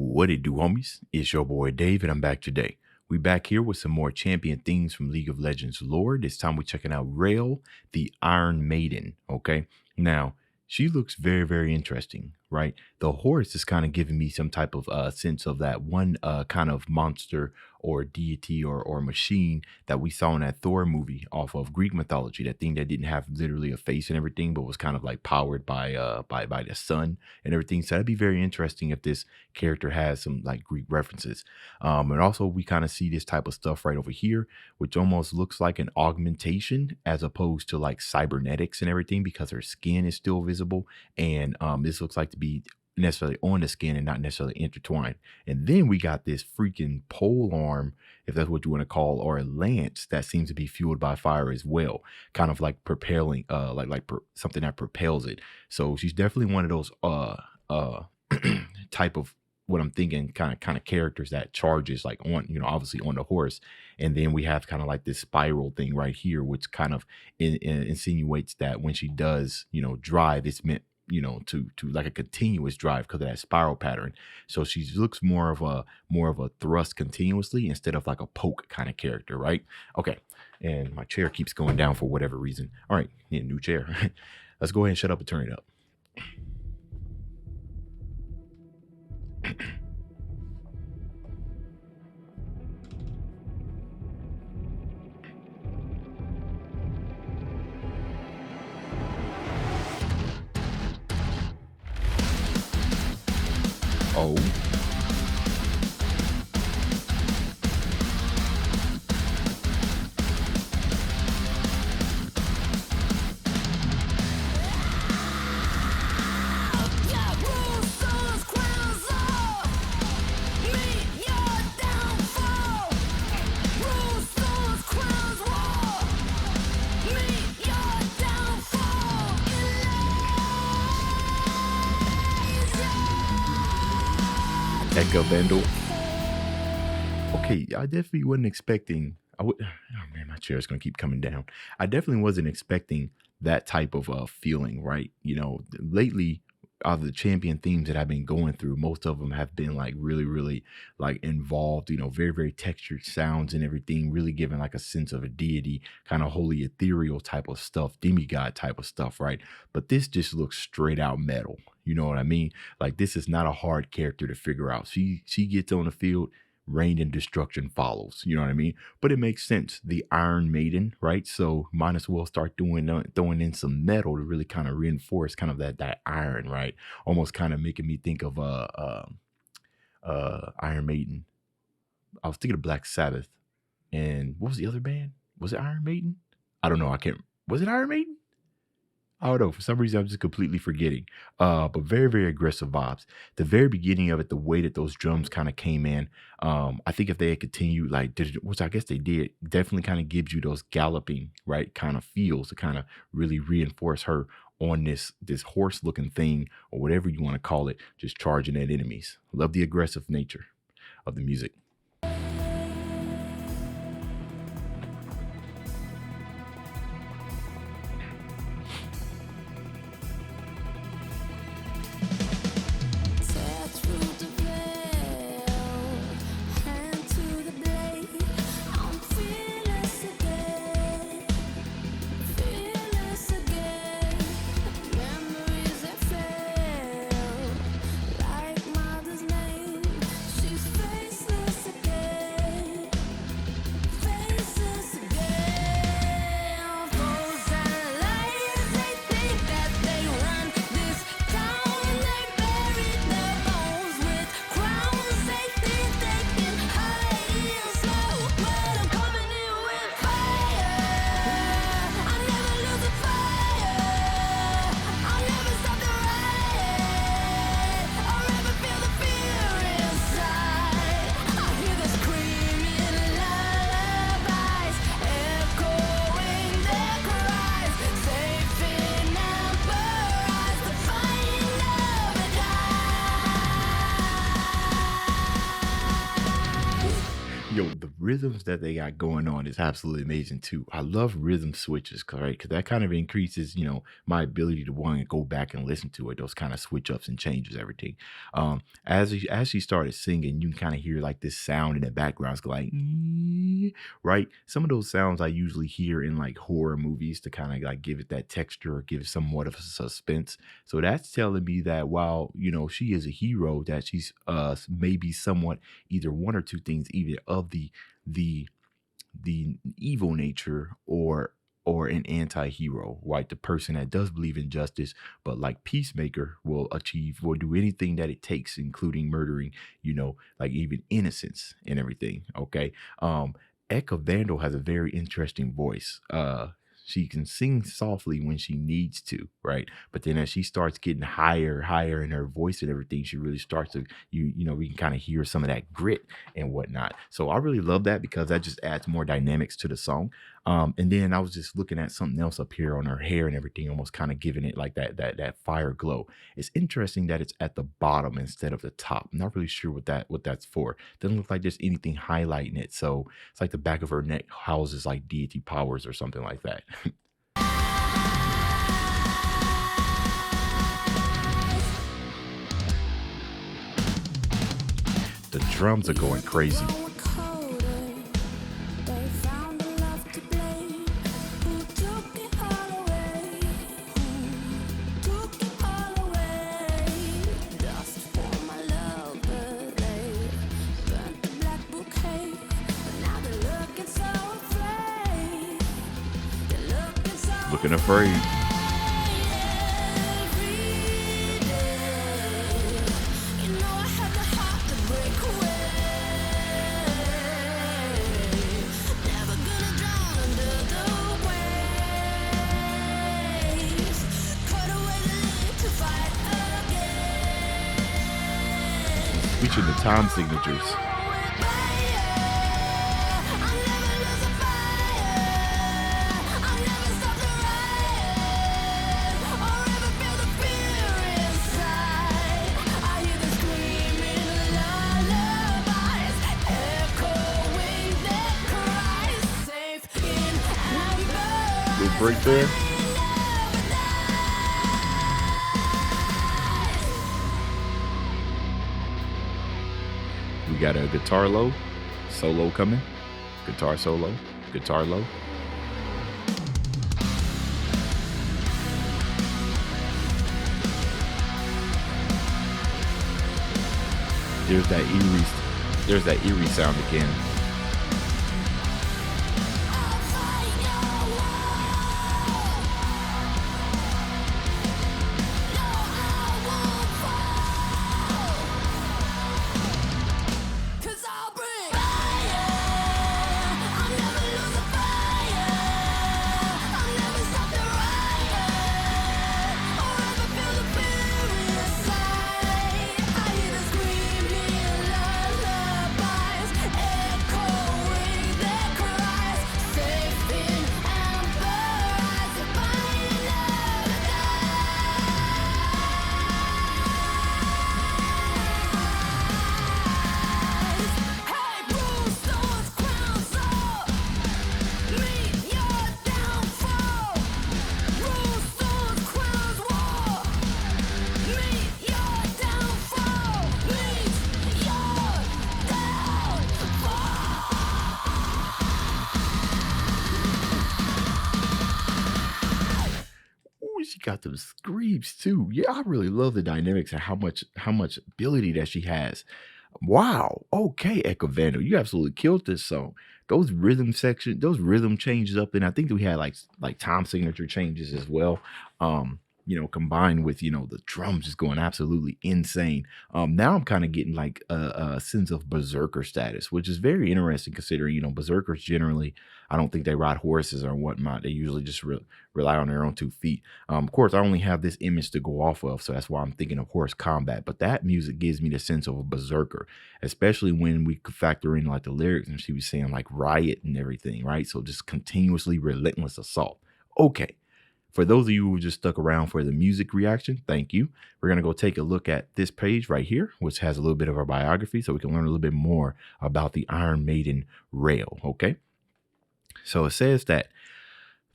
What it do, homies? It's your boy Dave, and I'm back today. We back here with some more champion themes from League of Legends lore. This time we're checking out Rell, the Iron Maiden. Okay, now she looks very, very interesting, right? The horse is kind of giving me some type of sense of that one kind of monster or deity or machine that we saw in that Thor movie off of Greek mythology. That thing that didn't have literally a face and everything, but was kind of like powered by the sun and everything. So that'd be very interesting if this character has some like Greek references. And also we kind of see this type of stuff right over here, which almost looks like an augmentation as opposed to like cybernetics and everything because her skin is still visible. And this looks like to be necessarily on the skin and not necessarily intertwined. And then we got this freaking pole arm, if that's what you want to call, or a lance that seems to be fueled by fire as well, kind of like propelling, something that propels it. So she's definitely one of those type of what I'm thinking kind of characters that charges like on, obviously on the horse. And then we have kind of like this spiral thing right here, which kind of insinuates that when she does, drive, it's meant, to like a continuous drive because of that spiral pattern. So she looks more of a thrust continuously instead of like a poke kind of character, right? Okay. And my chair keeps going down for whatever reason. All right, need a new chair. Let's go ahead and shut up and turn it up. Oh. Ecca Vandal. Okay, I definitely wasn't expecting. Oh man, my chair is gonna keep coming down. I definitely wasn't expecting that type of feeling, right? Lately, out of the champion themes that I've been going through, most of them have been like really, really like involved. Very, very textured sounds and everything, really giving like a sense of a deity, kind of holy ethereal type of stuff, demigod type of stuff, right? But this just looks straight out metal. You know what I mean? Like this is not a hard character to figure out. She gets on the field, rain and destruction follows. You know what I mean? But it makes sense. The Iron Maiden, right? So might as well start throwing in some metal to really kind of reinforce kind of that iron, right? Almost kind of making me think of Iron Maiden. I was thinking of Black Sabbath, and what was the other band? Was it Iron Maiden? I don't know. I can't. Was it Iron Maiden? I don't know. For some reason, I'm just completely forgetting. But very, very aggressive vibes. The very beginning of it, the way that those drums kind of came in, I think if they had continued, which I guess they did, definitely kind of gives you those galloping, right, kind of feels to kind of really reinforce her on this horse looking thing or whatever you want to call it, just charging at enemies. Love the aggressive nature of the music. Yo, the rhythms that they got going on is absolutely amazing too. I love rhythm switches, right? Because that kind of increases, my ability to want to go back and listen to it. Those kind of switch ups and changes everything. As she started singing, you can kind of hear like this sound in the background. It's like, right? Some of those sounds I usually hear in like horror movies to kind of like give it that texture or give somewhat of a suspense. So that's telling me that while she is a hero, that she's maybe somewhat either one or two things, either of the the evil nature or an anti-hero, right? The person that does believe in justice, but like Peacemaker will do anything that it takes, including murdering, like even innocence and everything. Okay. Ecca Vandal has a very interesting voice. She can sing softly when she needs to, right? But then as she starts getting higher in her voice and everything, she really starts to we can kind of hear some of that grit and whatnot. So I really love that because that just adds more dynamics to the song. And then I was just looking at something else up here on her hair and everything, almost kind of giving it like that fire glow. It's interesting that it's at the bottom instead of the top. I'm not really sure what that's for. Doesn't look like there's anything highlighting it. So it's like the back of her neck houses like deity powers or something like that. The drums are going crazy. Looking afraid. Reaching the time signatures. Little break there. We got a guitar solo coming. Guitar solo, guitar low. There's that eerie sound again. Ooh, she got them screams too. Yeah, I really love the dynamics and how much ability that she has. Wow. Okay, Ecca Vandal, you absolutely killed this song. Those rhythm changes up, and I think that we had like time signature changes as well. Combined with the drums just going absolutely insane. Now I'm kind of getting like a sense of berserker status, which is very interesting considering berserkers generally. I don't think they ride horses or whatnot. They usually just rely on their own 2 feet. Of course, I only have this image to go off of, so that's why I'm thinking of horse combat. But that music gives me the sense of a berserker, especially when we could factor in like the lyrics and she was saying like riot and everything, right? So just continuously relentless assault. Okay, For those of you who just stuck around for the music reaction, thank you. We're going to go take a look at this page right here, which has a little bit of our biography so we can learn a little bit more about the Iron Maiden Rell, okay? So it says that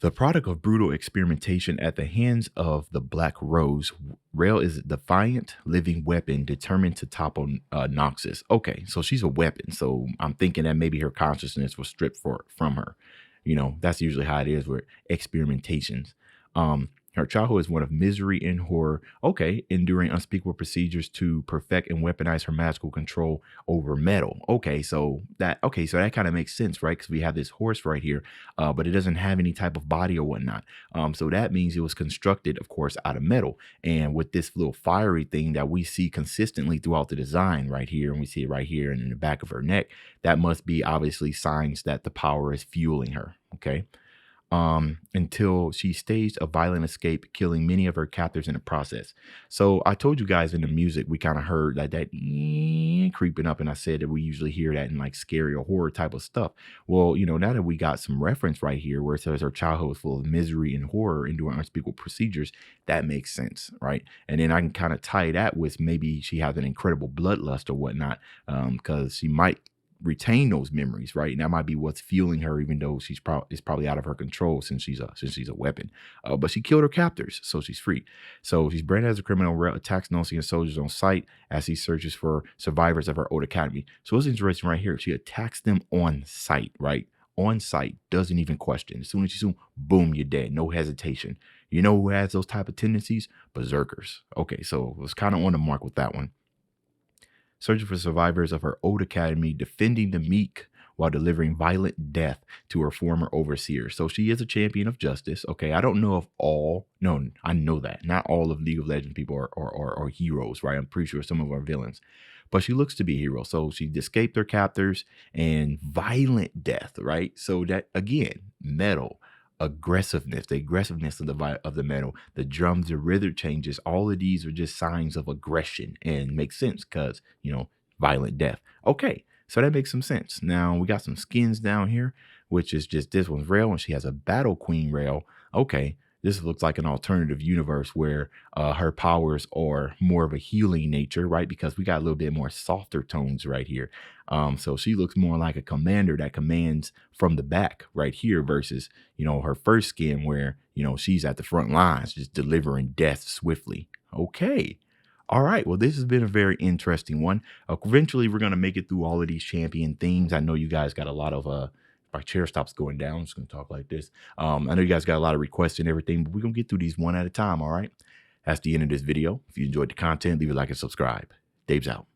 the product of brutal experimentation at the hands of the Black Rose, Rell is a defiant living weapon determined to topple Noxus. Okay, so she's a weapon. So I'm thinking that maybe her consciousness was stripped from her. You know, that's usually how it is with experimentations. Her childhood is one of misery and horror. Okay, enduring unspeakable procedures to perfect and weaponize her magical control over metal. So that kind of makes sense, right? Because we have this horse right here, but it doesn't have any type of body or whatnot. So that means it was constructed, of course, out of metal. And with this little fiery thing that we see consistently throughout the design right here, and we see it right here and in the back of her neck, that must be obviously signs that the power is fueling her. Okay. Until she staged a violent escape, killing many of her captors in the process. So I told you guys in the music, we kind of heard that creeping up, and I said that we usually hear that in like scary or horror type of stuff. Well, you know, now that we got some reference right here where it says her childhood was full of misery and horror, enduring unspeakable procedures, that makes sense, right? And then I can kind of tie that with maybe she has an incredible bloodlust or whatnot, because she might retain those memories, right? And that might be what's fueling her, even though she's probably out of her control since she's a weapon. But she killed her captors, so she's free. So she's branded as a criminal. Rell attacks Noxian soldiers on sight as he searches for survivors of her old academy. So it's interesting right here. She attacks them on sight, right? On sight, doesn't even question. As soon as you zoom, boom, you're dead. No hesitation. You know who has those type of tendencies? Berserkers. Okay, so it was kind of on the mark with that one. Searching for survivors of her old academy, defending the meek while delivering violent death to her former overseer. So she is a champion of justice. Okay, I don't know if I know that. Not all of League of Legends people are heroes, right? I'm pretty sure some of them are villains. But she looks to be a hero. So she escaped her captors and violent death, right? So that, again, metal, aggressiveness, the aggressiveness of the metal, the drums, the rhythm changes, all of these are just signs of aggression and makes sense because, you know, violent death. Okay, so that makes some sense. Now we got some skins down here, which is just this one's Rell, and she has a Battle Queen Rell. Okay, this looks like an alternative universe where her powers are more of a healing nature, right? Because we got a little bit more softer tones right here. So she looks more like a commander that commands from the back right here versus, you know, her first skin where, you know, she's at the front lines just delivering death swiftly. Okay. All right. Well, this has been a very interesting one. Eventually, we're going to make it through all of these champion themes. I know you guys got a lot of my chair stops going down. I'm just going to talk like this. I know you guys got a lot of requests and everything, but we're going to get through these one at a time. All right. That's the end of this video. If you enjoyed the content, leave a like and subscribe. Dave's out.